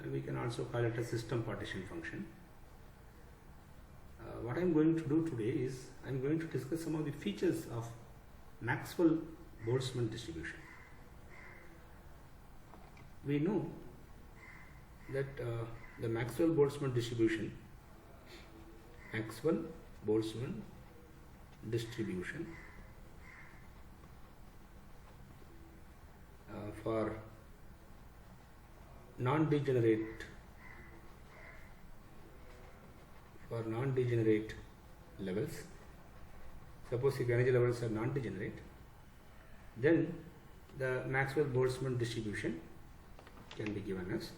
and we can also call it a system partition function. What I am going to do today is I am going to discuss some of the features of Maxwell Boltzmann distribution. We know that the Maxwell Boltzmann distribution for non-degenerate levels. Suppose if energy levels are non-degenerate, then the Maxwell Boltzmann distribution can be given as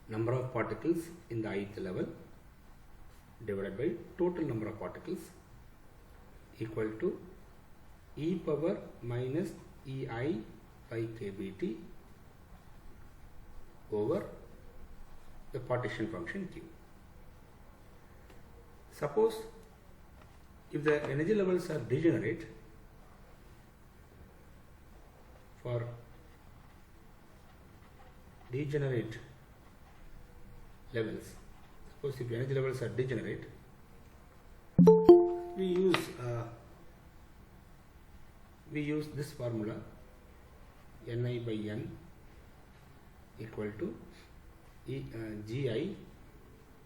number of particles in the ith level divided by total number of particles equal to e power minus ei by kBt over the partition function Q. Suppose if the energy levels are degenerate, for degenerate levels, suppose if the energy levels are degenerate, we use this formula Ni by N equal to Gi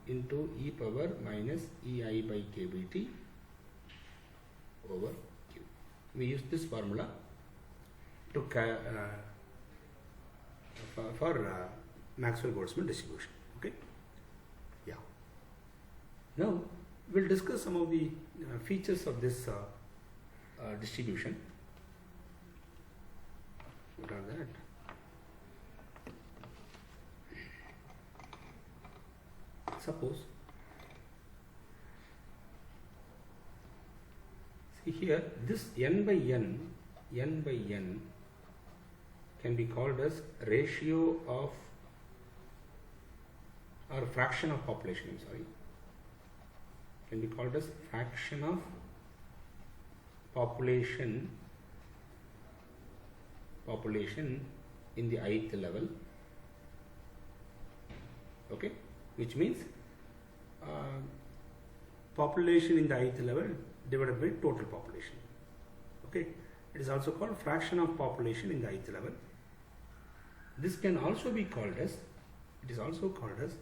into e power minus ei by kBt over Q. We use this formula to for Maxwell Boltzmann distribution. Okay. Yeah. Now we'll discuss some of the features of this distribution. What are that? Suppose, see here, this n by n can be called as ratio of or fraction of population. I'm sorry, can be called as fraction of population in the ith level. Okay, which means population in the ith level divided by total population. Okay, it is also called fraction of population in the ith level. This can also be called as, it is also called as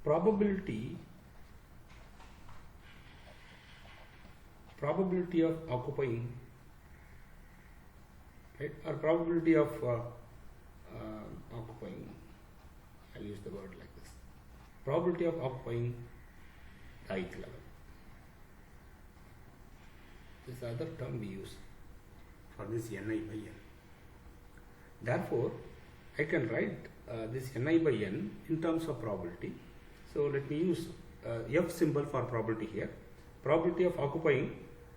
probability of occupying, right, or probability of occupying, I'll use the word like this, probability of occupying the ith level. This other term we use for this Ni by N. Therefore, I can write this Ni by N in terms of probability. So let me use F symbol for probability here. Probability of occupying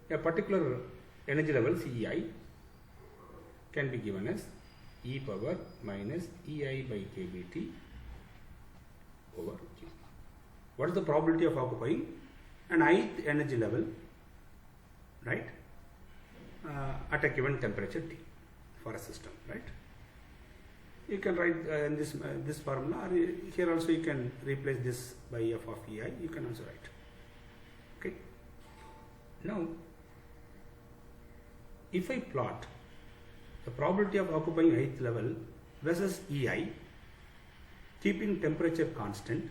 a particular energy level Cei can be given as e power minus ei by kBt over Q. What is the probability of occupying an ith energy level, right, at a given temperature T for a system, right? You can write in this formula, or here also you can replace this by f of ei, you can also write. Okay. Now, if I plot the probability of occupying ith level versus ei, keeping temperature constant,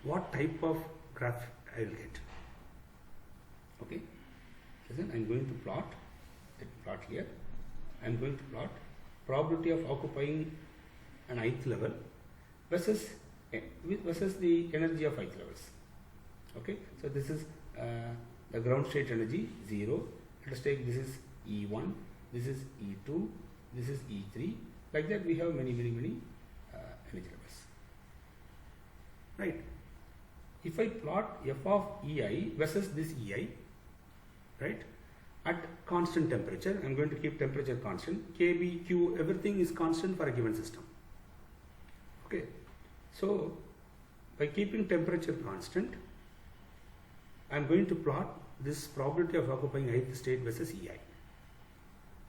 what type of graph I will get? Okay. Listen, I am going to plot here. I am going to plot probability of occupying an ith level versus the energy of ith levels. Okay, so this is the ground state energy 0. Let us take this is E1, this is E2, this is E3. Like that, we have many energy levels. Right. If I plot f of ei versus this ei, right, at constant temperature, I am going to keep temperature constant, Kb, Q, everything is constant for a given system. Okay. So, by keeping temperature constant, I am going to plot this probability of occupying ith state versus ei.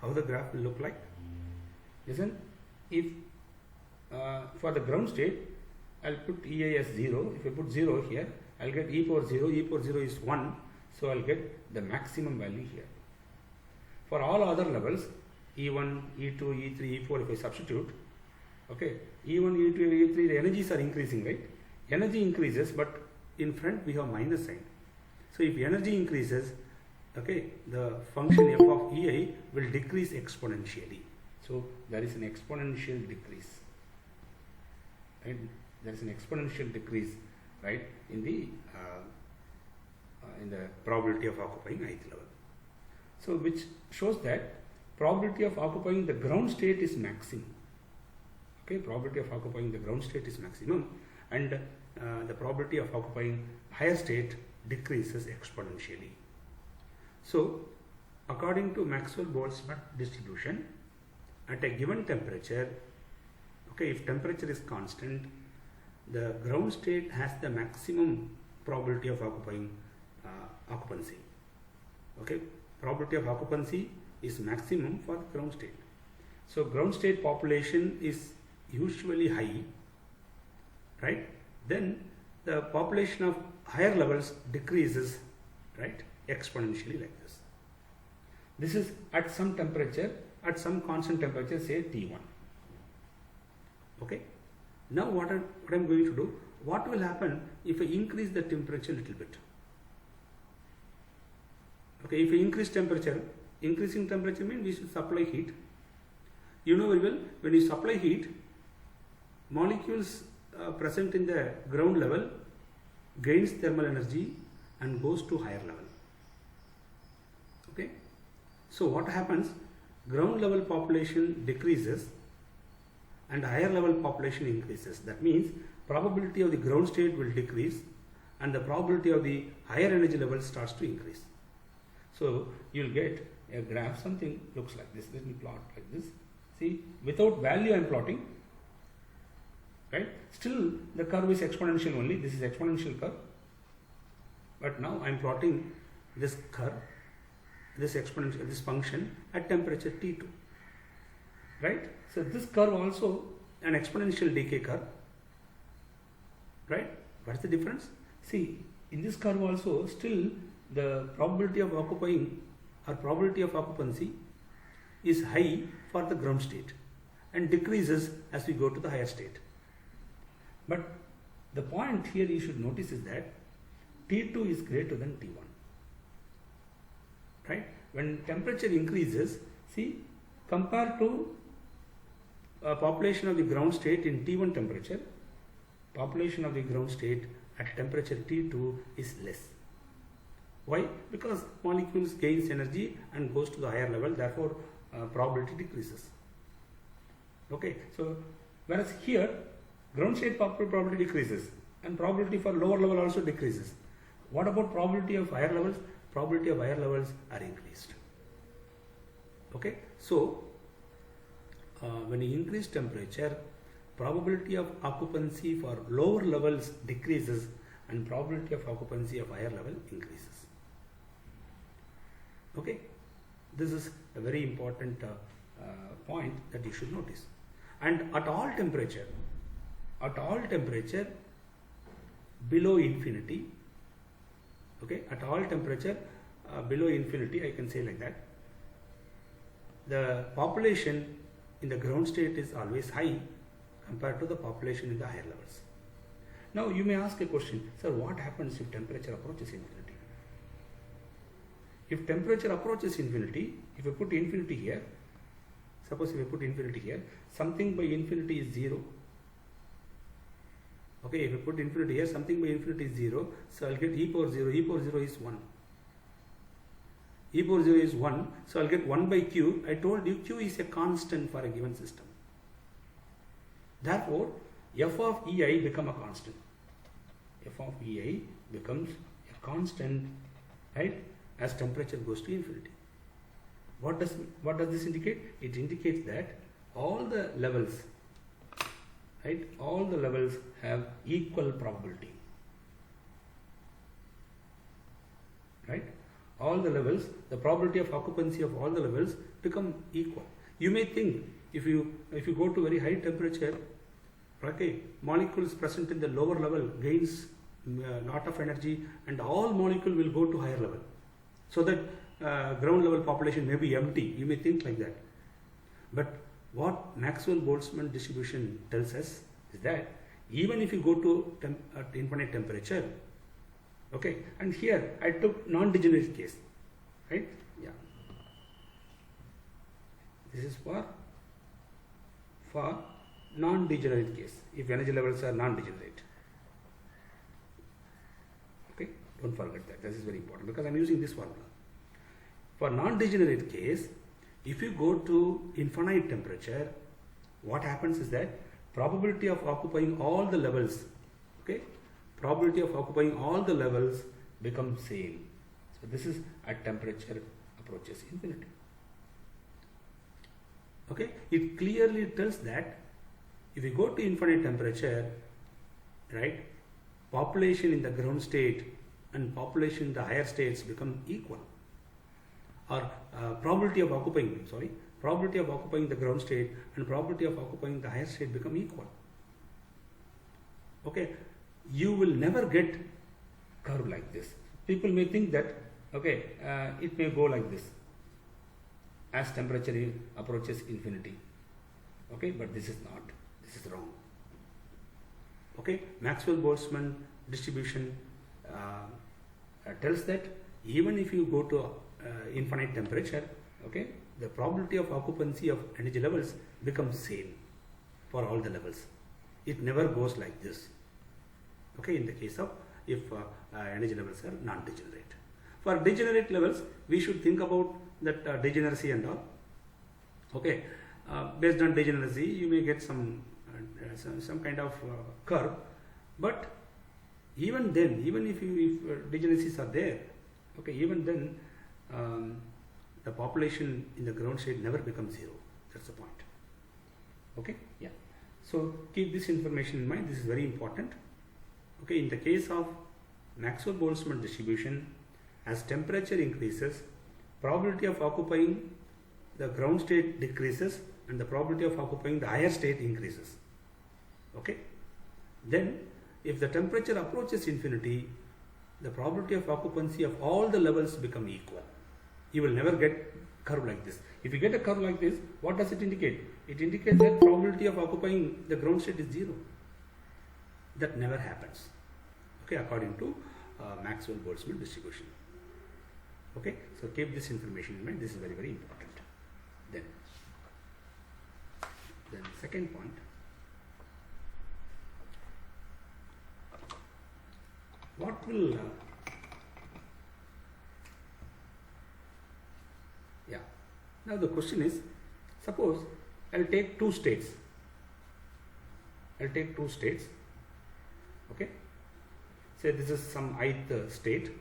How the graph will look like? Listen, if for the ground state, I'll put EI as 0. If I put 0 here, I'll get e power 0. E power 0 is 1. So I'll get the maximum value here. For all other levels, E1, E2, E3, E4, if I substitute, okay, E1, E2, E3, the energies are increasing, right? Energy increases, but in front we have minus sign. So if energy increases, okay, the function f of EI will decrease exponentially. So there is an exponential decrease, right? There is an exponential decrease, right, in the probability of occupying ith level. So which shows that probability of occupying the ground state is maximum. Okay, probability of occupying the ground state is maximum, and the probability of occupying higher state decreases exponentially. So according to Maxwell Boltzmann distribution, at a given temperature, okay, if temperature is constant, the ground state has the maximum probability of occupying occupancy. Okay, probability of occupancy is maximum for the ground state. So ground state population is usually high, right? Then the population of higher levels decreases, right, exponentially like this. This is at some temperature, at some constant temperature, say T1. Okay. Now what I'm going to do, what will happen if I increase the temperature a little bit? Okay, if I increase temperature, increasing temperature means we should supply heat. You know very well, when you supply heat, molecules present in the ground level gains thermal energy and goes to higher level. Okay, so what happens? Ground level population decreases and higher level population increases. That means probability of the ground state will decrease and the probability of the higher energy level starts to increase. So you will get a graph, something looks like this. Let me plot like this. See, without value I am plotting, right? Still the curve is exponential only. This is exponential curve. But now I am plotting this curve, this exponential, this function at temperature T2. Right? So this curve also an exponential decay curve. Right? What is the difference? See, in this curve also still the probability of occupying or probability of occupancy is high for the ground state and decreases as we go to the higher state. But the point here you should notice is that T2 is greater than T1. Right? When temperature increases, see, compared to population of the ground state in T1 temperature, population of the ground state at temperature T2 is less. Why? Because molecules gains energy and goes to the higher level, therefore probability decreases. Okay, so whereas here ground state probability decreases and probability for lower level also decreases. What about probability of higher levels? Probability of higher levels are increased. Okay, so when you increase temperature, probability of occupancy for lower levels decreases and probability of occupancy of higher level increases. Okay, this is a very important point that you should notice. And at all temperature below infinity, okay, at all temperature below infinity, I can say like that, the population in the ground state is always high compared to the population in the higher levels. Now you may ask a question, sir, what happens if temperature approaches infinity? If temperature approaches infinity, if I put infinity here, suppose if I put infinity here, something by infinity is 0. Okay, if I put infinity here, something by infinity is 0, so I'll get e power 0, e power 0 is 1. E power 0 is 1, so I'll get 1 by q. I told you q is a constant for a given system. Therefore, f of ei become a constant. F of ei becomes a constant, right, as temperature goes to infinity. What does this indicate? It indicates that all the levels, right, all the levels have equal probability. Right? All the levels, the probability of occupancy of all the levels become equal. You may think if you go to very high temperature, Okay, molecules present in the lower level gains lot of energy, and all molecule will go to higher level, so that ground level population may be empty. You may think like that, but what Maxwell Boltzmann distribution tells us is that even if you go to infinite temperature, okay, and here I took non-degenerate case, right? Yeah, this is for non-degenerate case, if energy levels are non-degenerate. Okay, don't forget that. This is very important because I am using this formula. For non-degenerate case, if you go to infinite temperature, what happens is that probability of occupying all the levels, okay, probability of occupying all the levels becomes same. So this is at temperature approaches infinity. Okay, it clearly tells that if you go to infinite temperature, right, population in the ground state and population in the higher states become equal, or probability of occupying the ground state and probability of occupying the higher state become equal. Okay, you will never get curve like this. People may think that, okay, it may go like this as temperature approaches infinity. Okay, but this is not. This is wrong. Okay, Maxwell Boltzmann distribution tells that even if you go to infinite temperature, okay, the probability of occupancy of energy levels becomes same for all the levels. It never goes like this. Okay, in the case of if energy levels are non-degenerate. For degenerate levels, we should think about that degeneracy and all. Okay, based on degeneracy, you may get some kind of curve, but even then, even if degeneracies are there, okay, even then the population in the ground state never becomes zero. That's the point. Okay, yeah. So keep this information in mind. This is very important. Okay, in the case of Maxwell Boltzmann distribution, as temperature increases, probability of occupying the ground state decreases and the probability of occupying the higher state increases. Okay, then if the temperature approaches infinity, the probability of occupancy of all the levels become equal. You will never get curve like this. If you get a curve like this, what does it indicate? It indicates that probability of occupying the ground state is zero. That never happens. Okay, according to Maxwell Boltzmann distribution. Okay, so keep this information in mind. This is very, very important. Then second point. What will yeah. Now the question is, suppose I'll take two states. Okay. Say this is some ith state,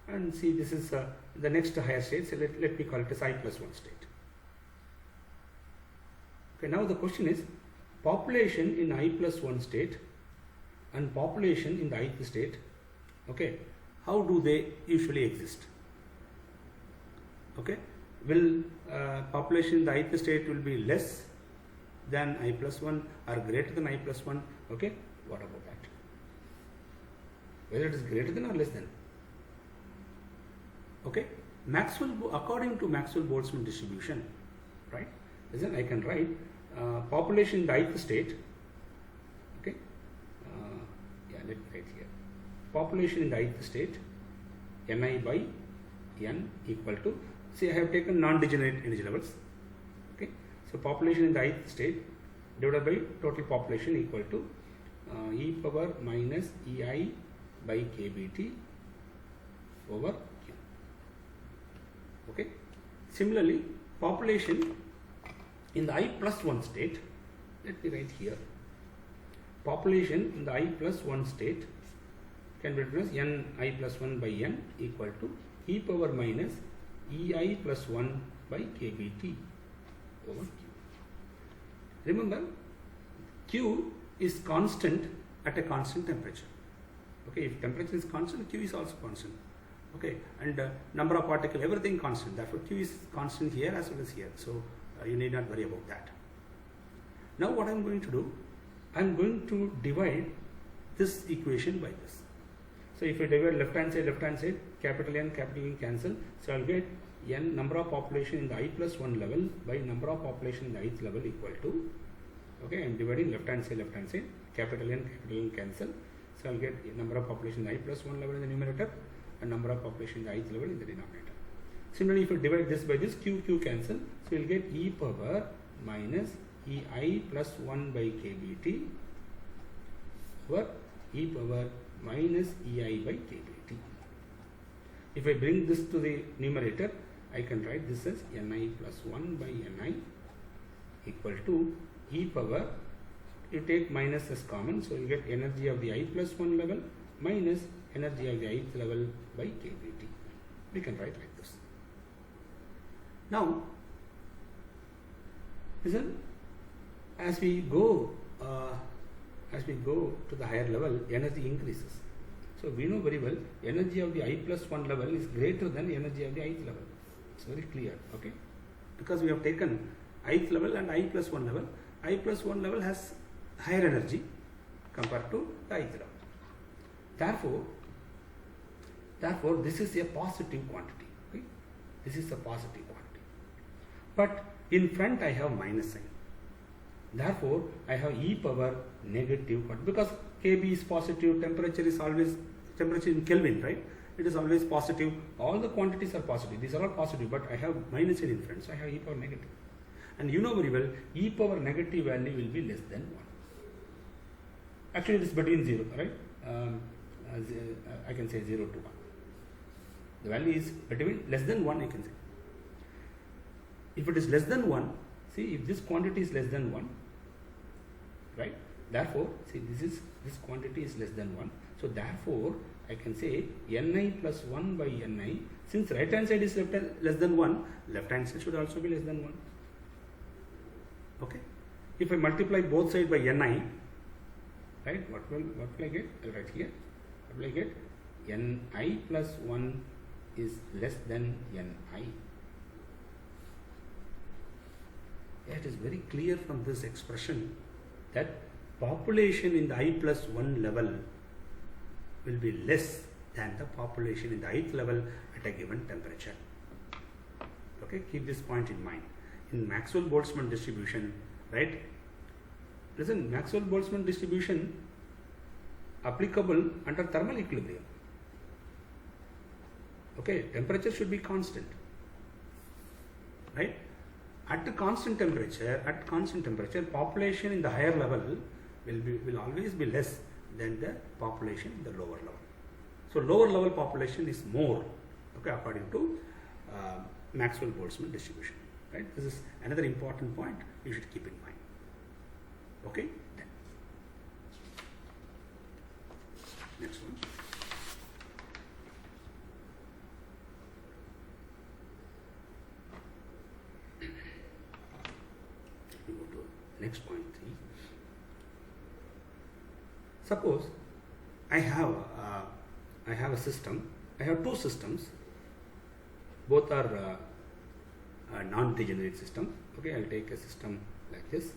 and see this is the next higher state. So let me call it as I plus 1 state. Okay. Now the question is, population in I plus 1 state and population in the ith state. Okay, how do they usually exist? Okay, will population in the ith state will be less than I plus 1 or greater than I plus 1? Okay, what about that? Whether it is greater than or less than? Okay, according to Maxwell Boltzmann distribution, right? Listen, I can write population in the ith state. Okay, yeah, let me write here. Population in the ith state, Ni by N equal to, say I have taken non-degenerate energy levels. Okay, so population in the ith state divided by total population equal to e power minus Ei by kBT over Q. Okay, similarly population in the I plus 1 state, let me write here, population in the I plus 1 state can be written as Ni plus 1 by N equal to e power minus Ei plus 1 by kBT over Q. Remember, Q is constant at a constant temperature. Okay, if temperature is constant, Q is also constant. Okay, and number of particles, everything constant. Therefore, Q is constant here as well as here. So you need not worry about that. Now, what I am going to do, I am going to divide this equation by this. So if I divide left hand side, capital N cancel. So I will get N number of population in the I plus 1 level by number of population in the ith level equal to, okay, I am dividing left hand side, capital N cancel. So I will get number of population in the I plus 1 level in the numerator and number of population in the ith level in the denominator. Similarly, if you divide this by this, q cancel. So you will get e power minus ei plus 1 by kBT over e power minus ei by kBT. If I bring this to the numerator, I can write this as ni plus 1 by ni equal to e power, you take minus as common, so you get energy of the I plus 1 level minus energy of the ith level by kBT. We can write like this. Now, listen, as we go to the higher level, energy increases. So we know very well energy of the I plus 1 level is greater than energy of the ith level. It's very clear, okay? Because we have taken ith level and I plus 1 level. I plus 1 level has higher energy compared to the ith level. Therefore, this is a positive quantity. Okay? This is a positive quantity. But in front I have minus sign. Therefore, I have e power negative quantity, because Kb is positive, temperature is always, temperature in Kelvin, right? It is always positive. All the quantities are positive. These are all positive, but I have minus in front, so I have e power negative. And you know very well, e power negative value will be less than 1. Actually, it is between 0, right? I can say 0 to 1. The value is between less than 1, I can say. If it is less than 1, see, if this quantity is less than 1, right? Therefore, see, this quantity is less than 1. So therefore, I can say ni plus 1 by ni. Since right hand side is less than 1, left hand side should also be less than 1. Okay. If I multiply both sides by ni, right? What will I get? I'll write here. What will I get? Ni plus 1 is less than ni. It is very clear from this expression that population in the I plus 1 level will be less than the population in the ith level at a given temperature. Okay, keep this point in mind. In Maxwell Boltzmann distribution, right? Listen, Maxwell Boltzmann distribution applicable under thermal equilibrium. Okay, temperature should be constant, right? At constant temperature, population in the higher level will always be less than the population in the lower level. So lower level population is more, okay, according to Maxwell Boltzmann distribution. Right? This is another important point you should keep in mind. Okay. Then. Next one. We go to next point 3. Suppose I have a system. I have two systems. Both are non-degenerate system. Okay, I'll take a system like this.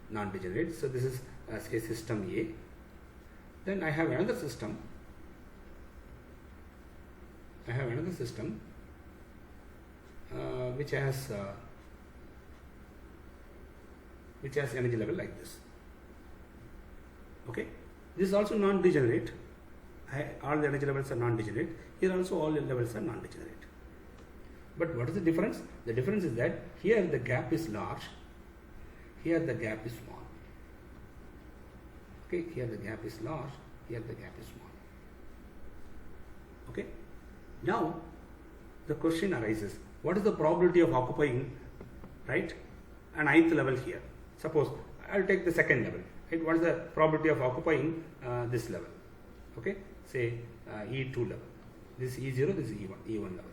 Non-degenerate. So this is say system A. Then I have another system. Which has energy level like this. Okay, this is also non-degenerate. All the energy levels are non-degenerate. Here also all the levels are non-degenerate. But what is the difference? The difference is that here the gap is large, here the gap is small. Okay, here the gap is large, here the gap is small. Okay, now the question arises, what is the probability of occupying, right, an ith level here? Suppose I'll take the second level. Right? What is the probability of occupying this level? Okay, say E2 level. This is E0, this is E1 level.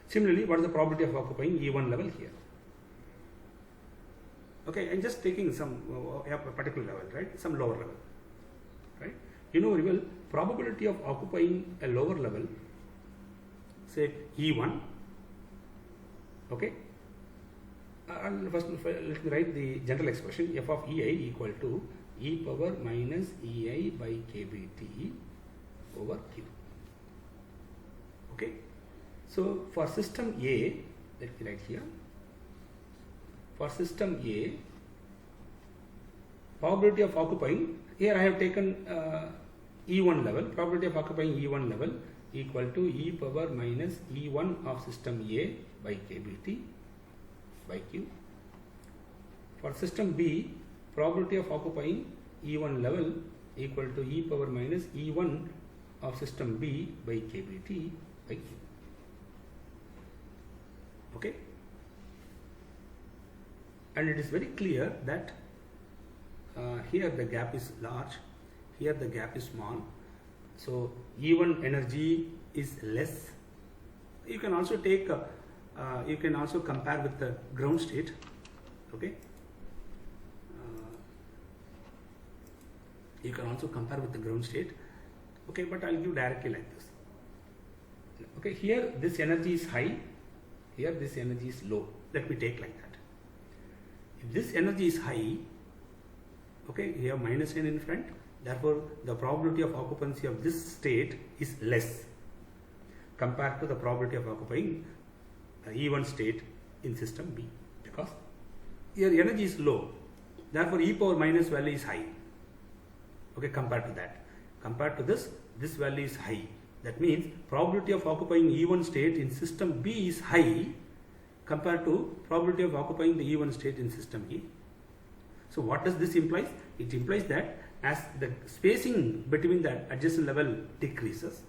Similarly, what is the probability of occupying E1 level here? Okay, I'm just taking some a particular level, right? Some lower level, right? You know very well, probability of occupying a lower level, say E1, okay, First, let me write the general expression f of ei equal to e power minus ei by kBt over q. Okay. So for system A, let me write here. For system A, probability of occupying, here I have taken E1 level, probability of occupying E1 level equal to e power minus E1 of system A by kBt by q. For system B, probability of occupying E1 level equal to e power minus E1 of system B by kBt by q. Okay. And it is very clear that here the gap is large, here the gap is small. So E1 energy is less. You can also take, you can also compare with the ground state. Okay. You can also compare with the ground state. Okay, but I'll give directly like this. Okay, here this energy is high, here this energy is low. Let me take like that. If this energy is high, okay, you have minus n in front, therefore the probability of occupancy of this state is less compared to the probability of occupying E1 state in system B, because here energy is low, therefore e power minus value is high. Okay, compared to that, compared to this value is high. That means probability of occupying E1 state in system B is high compared to probability of occupying the E1 state in system A. So what does this imply? It implies that as the spacing between the adjacent level decreases,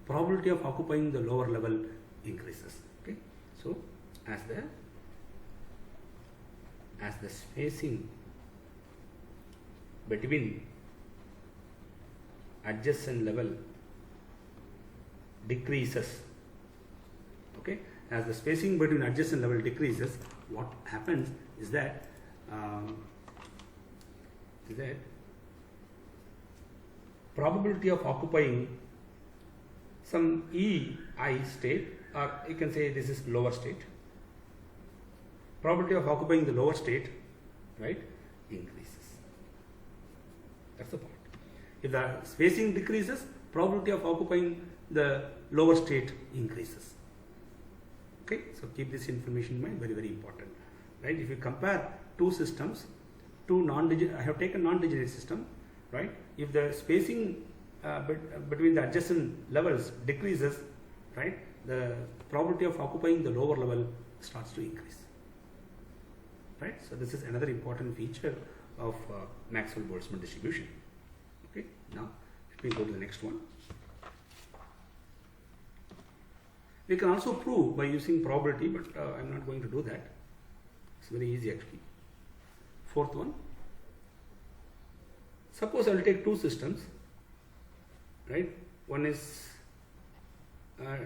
probability of occupying the lower level increases. Okay, so as the spacing between adjacent level decreases, okay, as the spacing between adjacent level decreases, what happens is that probability of occupying some EI state, or you can say this is lower state, probability of occupying the lower state, right, increases. That's the point. If the spacing decreases, probability of occupying the lower state increases. Okay, so keep this information in mind, very, very important. Right? If you compare two systems, I have taken non-degenerate system, right? If the spacing between the adjacent levels decreases, right, the probability of occupying the lower level starts to increase. Right? So this is another important feature of Maxwell Boltzmann distribution. Okay, now let me go to the next one. We can also prove by using probability, but I'm not going to do that. It's very easy actually. Fourth one. Suppose I will take two systems, right? One is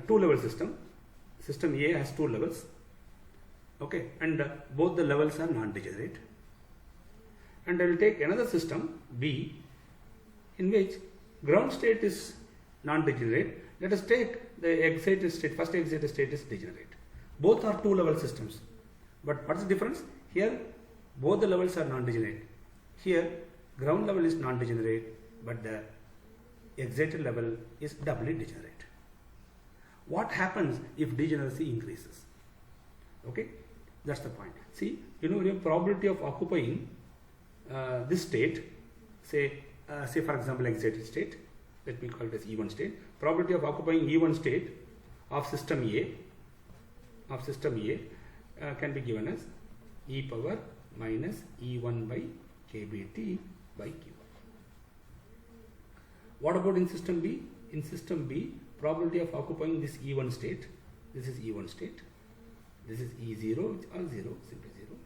two-level system. System A has two levels. Okay, and both the levels are non-degenerate. And I will take another system B, in which ground state is non-degenerate. Let us take the excited state, first excited state is degenerate. Both are two-level systems. But what's the difference? Here, both the levels are non-degenerate. Here, ground level is non-degenerate, but the excited level is doubly degenerate. What happens if degeneracy increases? Okay, that's the point. See, you know, your probability of occupying this state, say for example excited state, let me call it as E1 state. Probability of occupying E1 state of system A can be given as e power minus E1 by kBt by q. What about in system B? In system B, probability of occupying this E1 state, this is E1 state, this is E0, or 0, simply 0.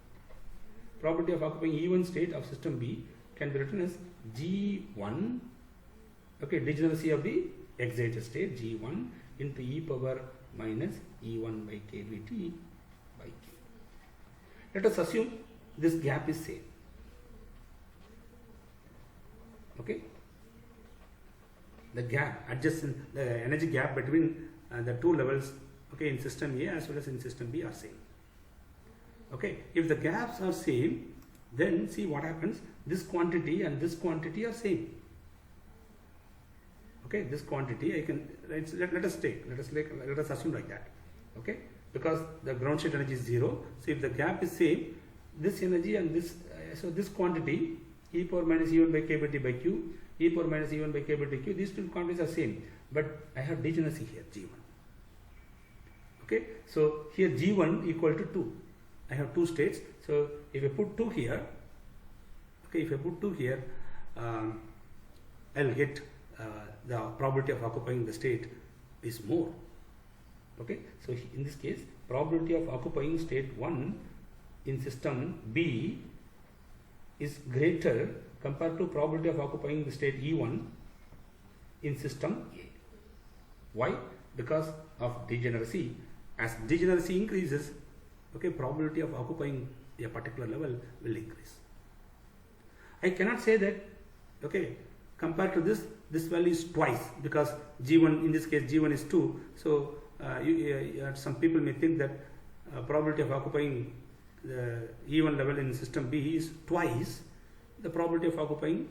Probability of occupying E1 state of system B can be written as G1, okay, degeneracy of the excited state, G1 into e power minus E1 by kBt by q. Let us assume this gap is same. Okay, the gap adjacent, the energy gap between the two levels, okay, in system A as well as in system B are same. Okay, if the gaps are same, then see what happens. This quantity and this quantity are same. Okay, this quantity I can let us assume like that. Okay, because the ground state energy is 0. So if the gap is same, this energy and this so this quantity e power minus E1 by k by t by q, e power minus E1 by k by t q, these two quantities are same, but I have degeneracy here G1. Okay, so here G1 equal to 2. I have two states. So if I put 2 here, okay, if I put 2 here, I'll get the probability of occupying the state is more. Okay, so in this case, probability of occupying state 1 in system B is greater compared to probability of occupying the state E1 in system A. Why? Because of degeneracy. As degeneracy increases, okay, probability of occupying a particular level will increase. I cannot say that, okay, compared to this value is twice, because G1, in this case G1 is 2. So some people may think that probability of occupying the E1 level in system B is twice the probability of occupying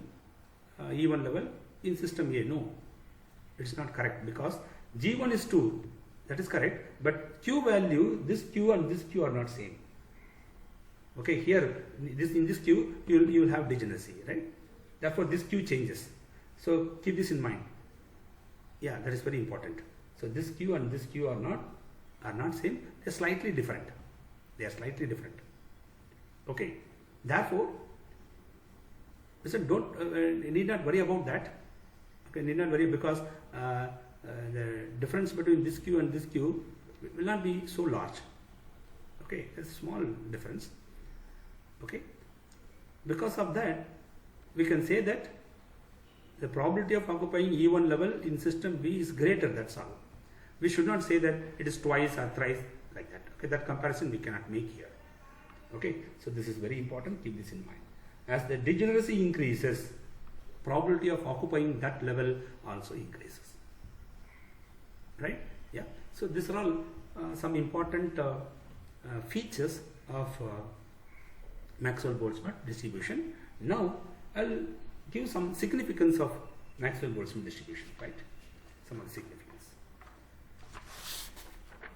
E1 level in system A. No, it's not correct, because G1 is 2, that is correct, but Q value, this Q and this Q are not same. Okay, here in this Q you will have degeneracy, right? Therefore this Q changes. So keep this in mind. Yeah, that is very important. So this Q and this Q are not same. They are slightly different. They are slightly different. Okay. Therefore, listen, you need not worry about that. Okay, need not worry, because the difference between this Q and this Q will not be so large. Okay, it's a small difference. Okay. Because of that, we can say that the probability of occupying E1 level in system B is greater, that's all. We should not say that it is twice or thrice like that. Okay, that comparison we cannot make here. Okay, so this is very important, keep this in mind. As the degeneracy increases, probability of occupying that level also increases. Right? Yeah. So these are all some important features of Maxwell Boltzmann distribution. Now I'll give some significance of Maxwell Boltzmann distribution, right? Some of the significance.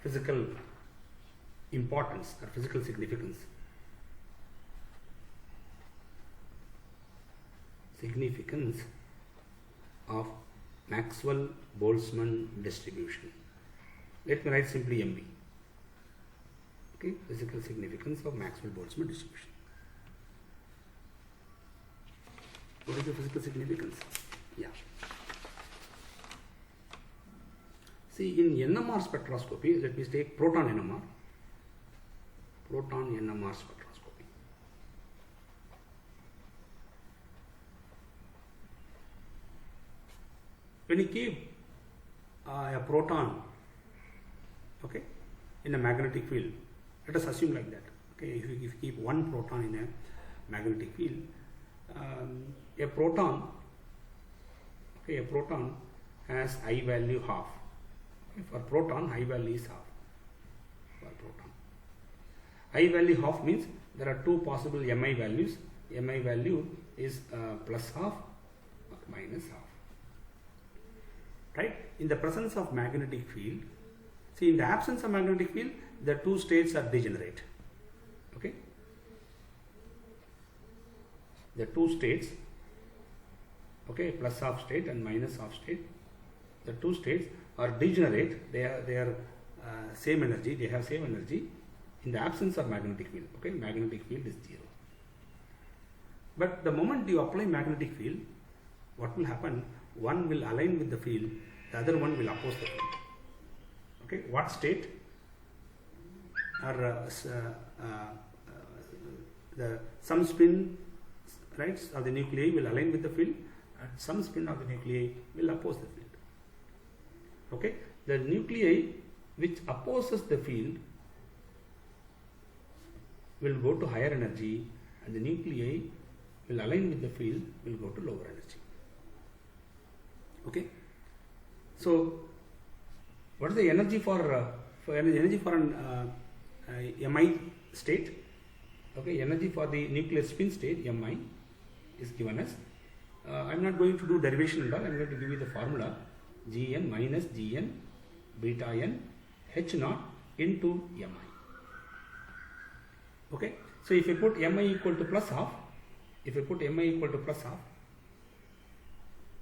Physical importance or physical significance. Significance of Maxwell Boltzmann distribution. Let me write simply MB. Okay, physical significance of Maxwell Boltzmann distribution. What is the physical significance? Yeah. See, in NMR spectroscopy, let me take proton NMR. Proton NMR spectroscopy. When you keep a proton, okay, in a magnetic field, let us assume like that. Okay, if you keep one proton in a magnetic field, a proton has I value half. Okay, for proton, I value is half. For proton, I value half means there are two possible Mi values. Mi value is plus half or minus half. Right? In the presence of magnetic field, see, in the absence of magnetic field, the two states are degenerate. Okay? The two states, okay, plus half state and minus half state, the two states are degenerate. They are same energy. They have same energy in the absence of magnetic field. Okay, magnetic field is 0. But the moment you apply magnetic field, what will happen? One will align with the field, the other one will oppose the field. Okay, what state? Or the some spin, right, of the nuclei will align with the field, and some spin of the nuclei will oppose the field. Okay, the nuclei which opposes the field will go to higher energy, and the nuclei will align with the field will go to lower energy. Okay, so what is the energy for energy for an Mi state? Okay, energy for the nuclear spin state Mi is given as, I'm not going to do derivation and all, I'm going to give you the formula Gn minus Gn beta n H naught into Mi. Okay, so if you put Mi equal to plus half,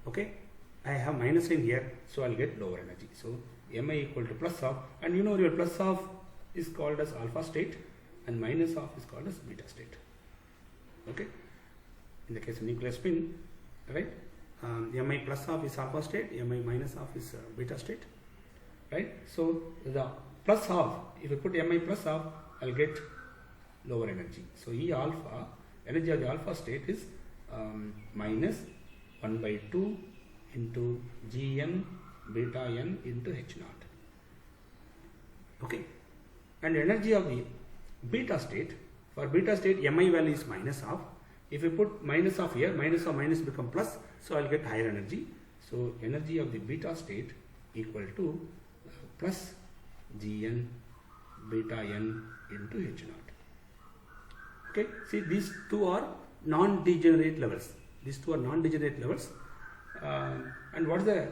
okay, I have minus sign here, so I'll get lower energy. So Mi equal to plus half, and you know your plus half is called as alpha state and minus half is called as beta state. Okay, in the case of nuclear spin, right, Mi plus half is alpha state, Mi minus half is beta state, right? So the plus half, if I put Mi plus half, I'll get lower energy. So E alpha, energy of the alpha state is minus 1 by 2 into Gn beta n into H naught. Okay, and energy of the beta state, for beta state Mi value is minus half. If I put minus half here, minus of minus become plus, so I'll get higher energy. So energy of the beta state equal to plus Gn beta n into H naught. Okay, see, these two are non-degenerate levels. And what is the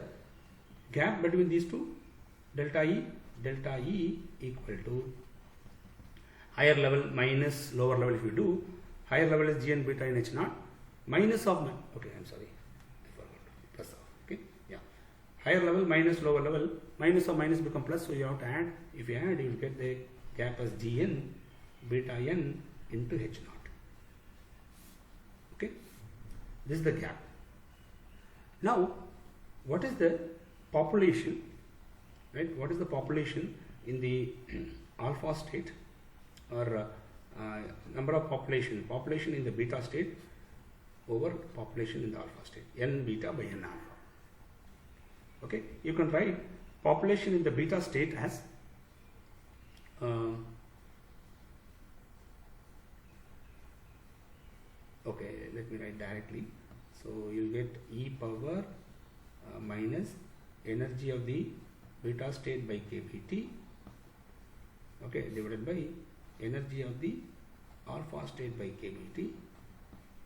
gap between these two? Delta E equal to higher level minus lower level. If you do, higher level is Gn beta n H naught minus of, okay, I'm sorry, I forgot, plus of, okay, yeah, higher level minus lower level, minus of minus become plus, so you have to add. If you add, you will get the gap as Gn beta n into H naught. Okay, this is the gap. Now, what is the population, right? What is the population in the alpha state, or number of population in the beta state over population in the alpha state, n beta by n alpha. Okay, you can write population in the beta state as okay, let me write directly. So you will get E power minus energy of the beta state by kBT, okay, divided by energy of the alpha state by kBT.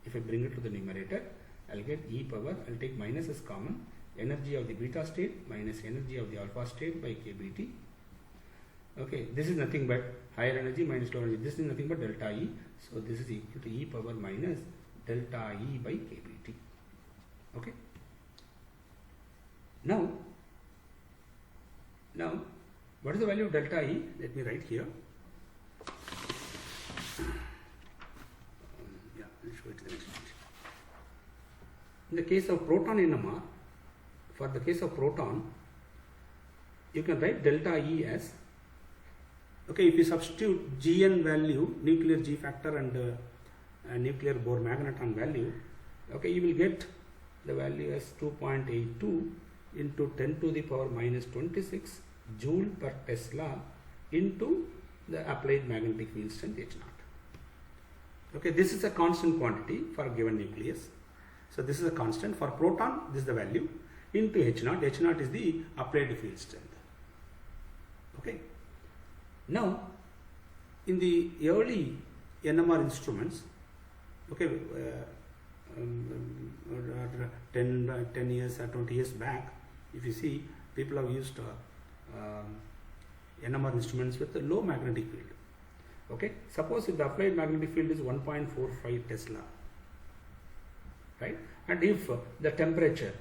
If I bring it to the numerator, I'll get E power, I'll take minus as common, energy of the beta state minus energy of the alpha state by kBT. Okay, this is nothing but higher energy minus lower energy. This is nothing but delta E. So this is equal to E power minus delta E by kBT. Okay. Now, what is the value of delta E? Let me write here. Yeah, I'll show it to the next page. In the case of proton NMR, for the case of proton, you can write delta E as, okay, if you substitute Gn value, nuclear G factor and nuclear Bohr magneton value, okay, you will get the value as 2.82 into 10 to the power minus 26 joule per Tesla into the applied magnetic field strength H naught. Okay, this is a constant quantity for a given nucleus. So this is a constant for proton. This is the value into H naught. H naught is the applied field strength. Okay. Now, in the early NMR instruments, okay, 10 years or 20 years back, if you see, people have used NMR instruments with a low magnetic field. Okay, suppose if the applied magnetic field is 1.45 Tesla, right, and if the temperature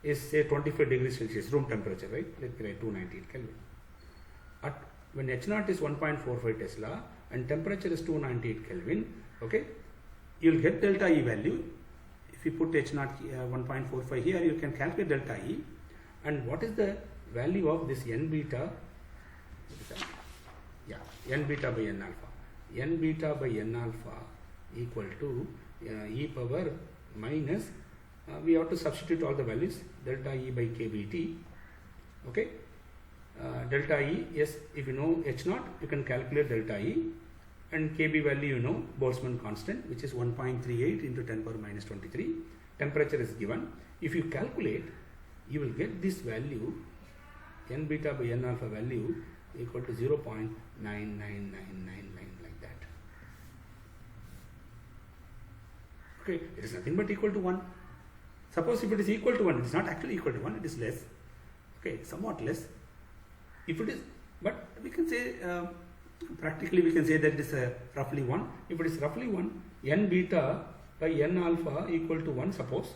is say 25 degrees Celsius, room temperature, right, let me write 298 Kelvin. When H naught is 1.45 Tesla and temperature is 298 Kelvin, okay, you will get delta E value. If you put H naught 1.45 here, you can calculate delta E. And what is the value of this n beta? Yeah, n beta by n alpha. N beta by n alpha equal to E power minus, we have to substitute all the values, delta E by kBT. Okay, delta E, yes, if you know H naught, you can calculate delta E, and kB value, you know, Boltzmann constant, which is 1.38 into 10 power minus 23. Temperature is given. If you calculate, you will get this value, n beta by n alpha value equal to 0.9999, like that. Okay, it is nothing but equal to 1. Suppose if it is equal to 1, it is not actually equal to 1, it is less. Okay, somewhat less. If it is, but we can say, practically we can say that it is roughly 1. If it is roughly 1, n beta by n alpha equal to 1, suppose,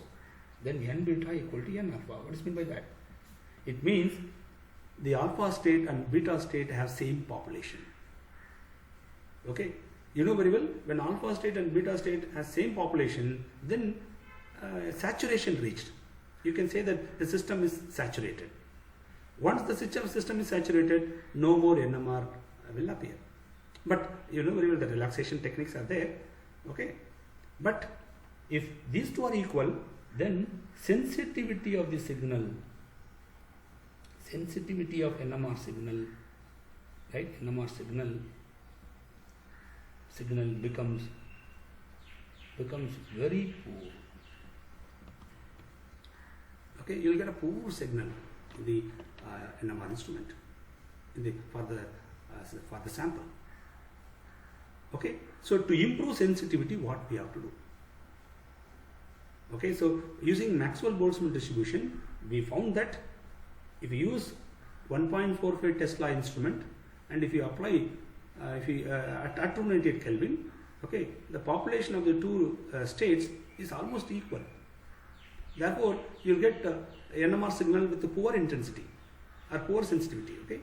then n beta equal to n alpha. What is meant by that? It means the alpha state and beta state have same population. Okay, you know very well, when alpha state and beta state has same population, then saturation reached. You can say that the system is saturated. Once the system is saturated, no more NMR will appear. But you know very well the relaxation techniques are there. Okay, but if these two are equal, then sensitivity of the signal, sensitivity of NMR signal, right? NMR signal becomes very poor. Okay, you will get a poor signal in the NMR instrument for the sample. Okay, so to improve sensitivity, what we have to do? Okay, so using Maxwell Boltzmann distribution, we found that if you use 1.45 Tesla instrument and if you apply at 298 Kelvin, okay, the population of the two states is almost equal. Therefore, you will get NMR signal with a poor intensity or poor sensitivity. Okay,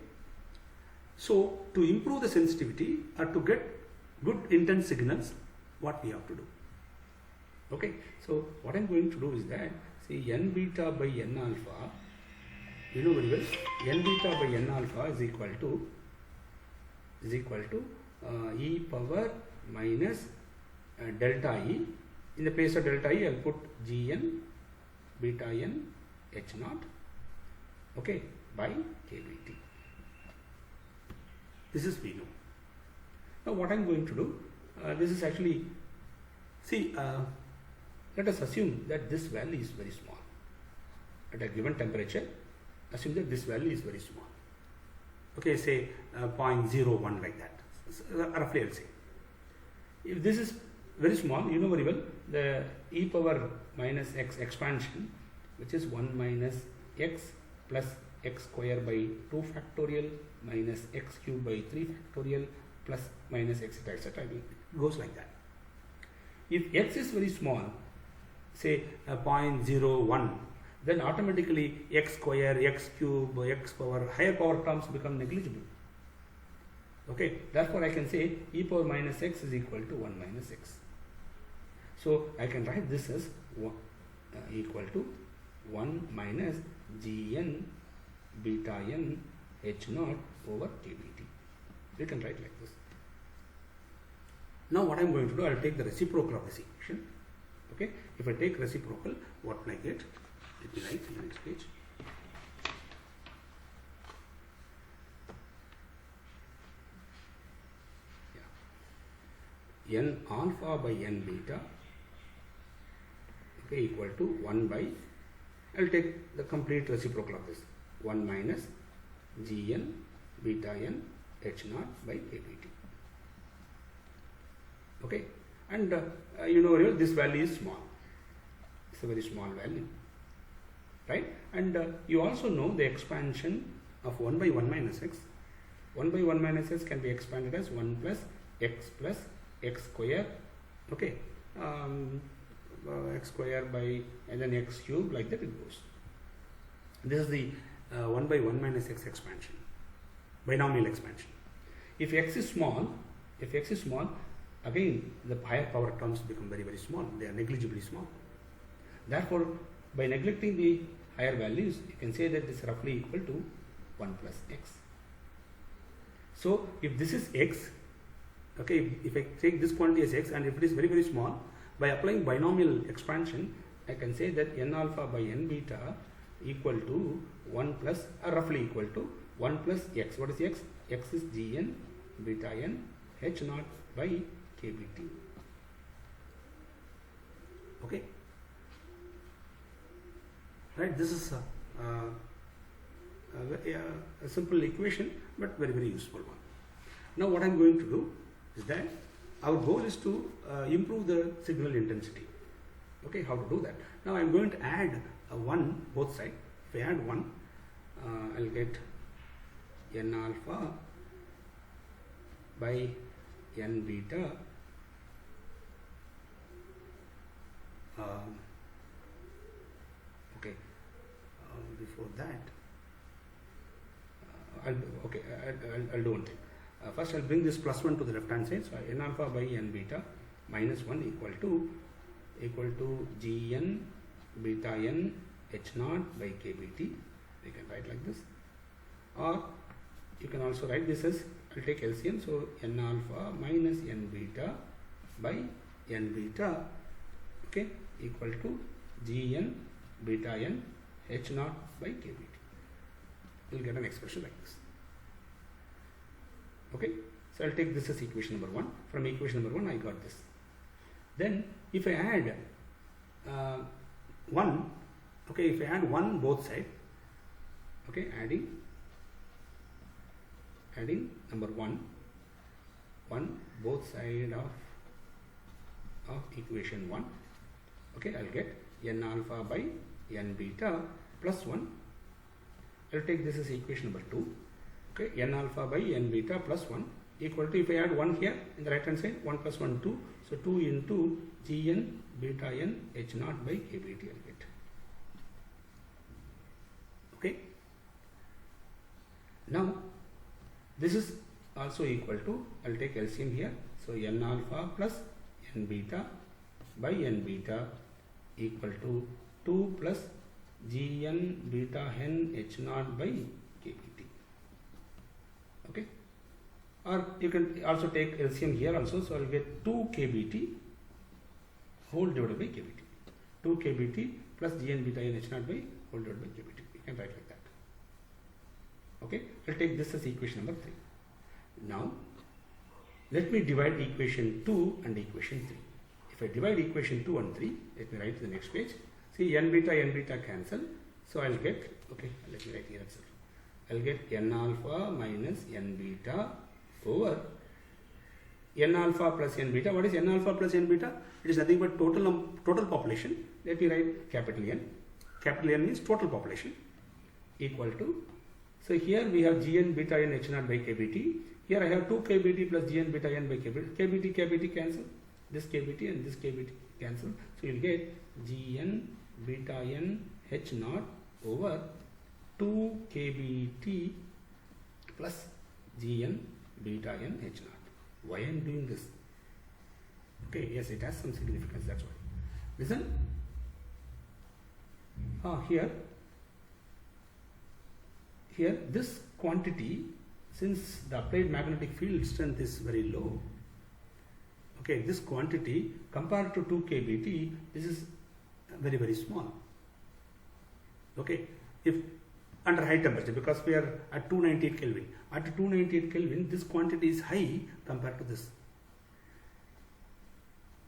so to improve the sensitivity or to get good intense signals, what we have to do? Okay, so what I am going to do is that, see, n beta by n alpha, you know very well, n beta by n alpha is equal to e power minus delta E. In the place of delta E, I will put Gn beta n h naught, okay, by kBt. This is we know. Now what I am going to do, this is actually, see, let us assume that this value is very small. At a given temperature, assume that this value is very small. Okay, say 0.01 like that, roughly I will say. If this is very small, you know very well, the e power minus x expansion, which is 1 minus x plus x square by 2 factorial minus x cube by 3 factorial plus minus etc. etc. It goes like that. If x is very small, say 0.01, then automatically x square, x cube, x power, higher power terms become negligible. Okay, therefore I can say e power minus x is equal to 1 minus x. So I can write this as equal to 1 minus Gn beta n h naught over kBt. We can write like this. Now what I am going to do, I will take the reciprocal of this equation. Okay, if I take reciprocal, what will I get? Let me write in the next page. Yeah. N alpha by n beta, okay, equal to 1 by, I will take the complete reciprocal of this, 1 minus Gn beta n h naught by kBt. Okay, and you know this value is small. It's a very small value, right? And you also know the expansion of 1 by 1 minus x. 1 by 1 minus x can be expanded as 1 plus x square, okay, x square by and then x cube, like that it goes. This is the 1 by 1 minus x expansion, binomial expansion. If x is small, again the higher power terms become very, very small. They are negligibly small. Therefore, by neglecting the higher values, you can say that this is roughly equal to 1 plus x. So if this is x, okay, if I take this quantity as x and if it is very, very small, by applying binomial expansion, I can say that n alpha by n beta equal to 1 plus, roughly equal to 1 plus x. What is x? X is Gn beta n h naught by kBt. Okay, right? This is a simple equation, but very, very useful one. Now what I am going to do is that our goal is to improve the signal intensity. Okay, how to do that? Now I am going to add a 1 both sides. If I add 1, I'll get n alpha by n beta before that I'll do one thing. First I'll bring this plus 1 to the left hand side, so n alpha by n beta minus 1 equal to gn beta n h naught by kbt. We can write like this, or you can also write this as, I'll take LCM, so n alpha minus n beta by n beta, okay, equal to gn beta n h naught by kbt. You'll get an expression like this. Okay, so I'll take this as equation number 1. From equation number 1 I got this. Then if I add 1, okay, if I add 1 both sides, okay, adding number 1 both side of equation 1, okay, I'll get n alpha by n beta plus 1. I'll take this as equation number 2, okay, n alpha by n beta plus 1 equal to, if I add 1 here in the right hand side, 1 plus 1 2, so 2 into gn beta n h naught by kbt I'll get. Okay, now this is also equal to, I'll take LCM here, so n alpha plus n beta by n beta equal to 2 plus gn beta n h naught by kbt. Okay, or you can also take LCM here also, so I'll get 2 kbt whole divided by kbt, 2 kbt plus gn beta n h naught by whole divided by kbt. You can write like that. Okay, I'll take this as equation number 3. Now let me divide equation 2 and equation 3. If I divide equation 2 and 3, let me write to the next page. See, n beta cancel, so I'll get, okay, let me write here itself. I'll get n alpha minus n beta over n alpha plus n beta. What is n alpha plus n beta? It is nothing but total population. Let me write capital N. Capital N means total population, equal to, so here we have gn beta n h naught by kbt. Here I have 2 kbt plus gn beta n by kbt. Kbt cancel. This kbt and this kbt cancel. So you'll get gn beta n h naught over 2 kbt plus gn beta n h naught. Why I am doing this? Okay, yes, it has some significance, that's why. Listen, here this quantity, since the applied magnetic field strength is very low, okay, this quantity compared to 2 kbt, this is very, very small. Okay, if under high temperature, because we are at 298 Kelvin. At 298 Kelvin, this quantity is high compared to this,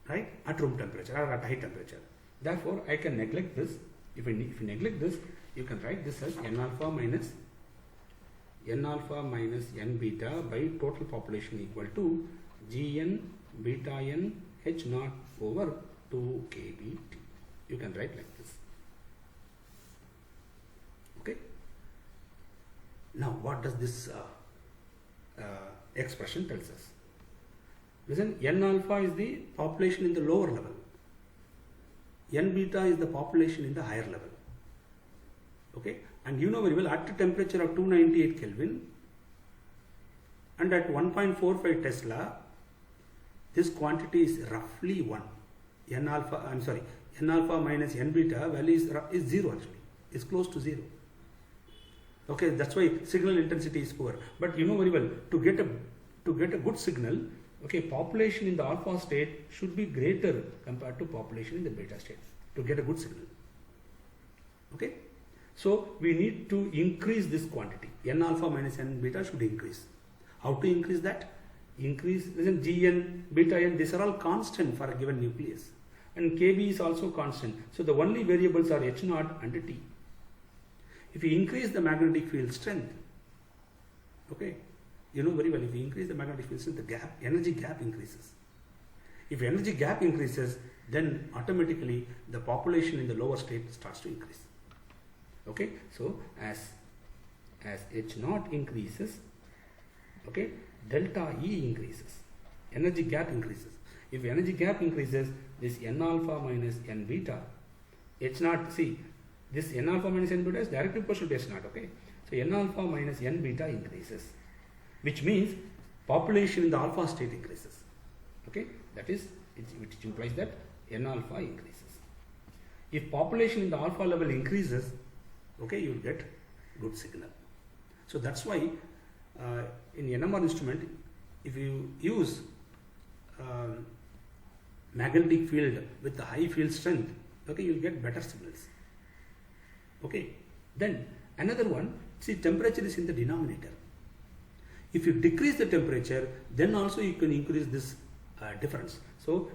right? At room temperature or at high temperature. Therefore, I can neglect this. If you neglect this, you can write this as n alpha minus n beta by total population equal to gn beta n h naught over 2 kbt. You can write like this. Okay. Now, what does this expression tells us? Listen, n alpha is the population in the lower level. N beta is the population in the higher level. Okay, and you know very well, at a temperature of 298 Kelvin and at 1.45 Tesla, this quantity is roughly 1. N alpha minus n beta value is 0 actually. It's close to 0. Okay, that's why signal intensity is poor. But you know very well, to get a good signal, okay, population in the alpha state should be greater compared to population in the beta state to get a good signal. Okay, so we need to increase this quantity. N alpha minus n beta should increase. How to increase that? Listen, gn, beta n, these are all constant for a given nucleus, and kb is also constant. So the only variables are h naught and t. If you increase the magnetic field strength, okay, you know very well, if you increase the magnetic field strength, the energy gap increases. If energy gap increases, then automatically the population in the lower state starts to increase. Okay, so as H naught increases, okay, delta E increases, energy gap increases. If energy gap increases, this N alpha minus N beta, H naught, see, this N alpha minus N beta is directly proportional to H naught, okay. So N alpha minus N beta increases, which means population in the alpha state increases, okay. That is, which implies that N alpha increases. If population in the alpha level increases, okay, you will get good signal. So that's why in NMR instrument, if you use magnetic field with the high field strength, okay, you will get better signals. Okay, then another one, see, temperature is in the denominator. If you decrease the temperature, then also you can increase this difference. So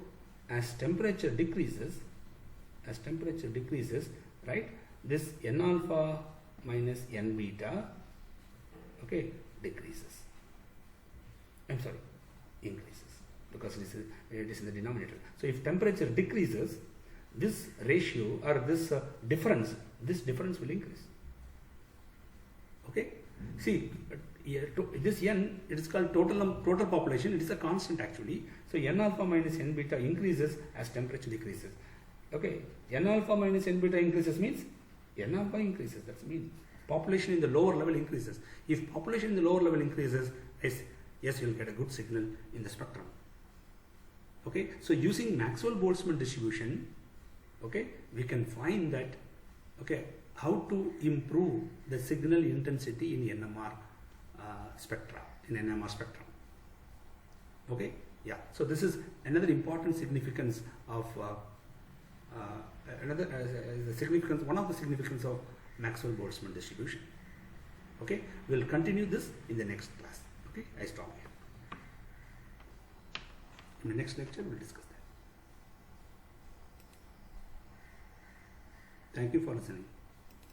as temperature decreases, right, this N alpha minus N beta, okay, decreases. I'm sorry, increases, because it is in the denominator. So if temperature decreases, this ratio or this difference will increase. Okay, see, this N, it is called total population. It is a constant actually. So N alpha minus N beta increases as temperature decreases. Okay, N alpha minus N beta increases means N alpha increases. That's mean population in the lower level increases. If population in the lower level increases, yes, you will get a good signal in the spectrum. Okay, so using Maxwell Boltzmann distribution, okay, we can find that, okay, how to improve the signal intensity in NMR spectra, in NMR spectrum. Okay, yeah. So this is another important significance of one of the significance of Maxwell Boltzmann distribution. Okay, we'll continue this in the next class. Okay, I stop here. In the next lecture, we'll discuss that. Thank you for listening.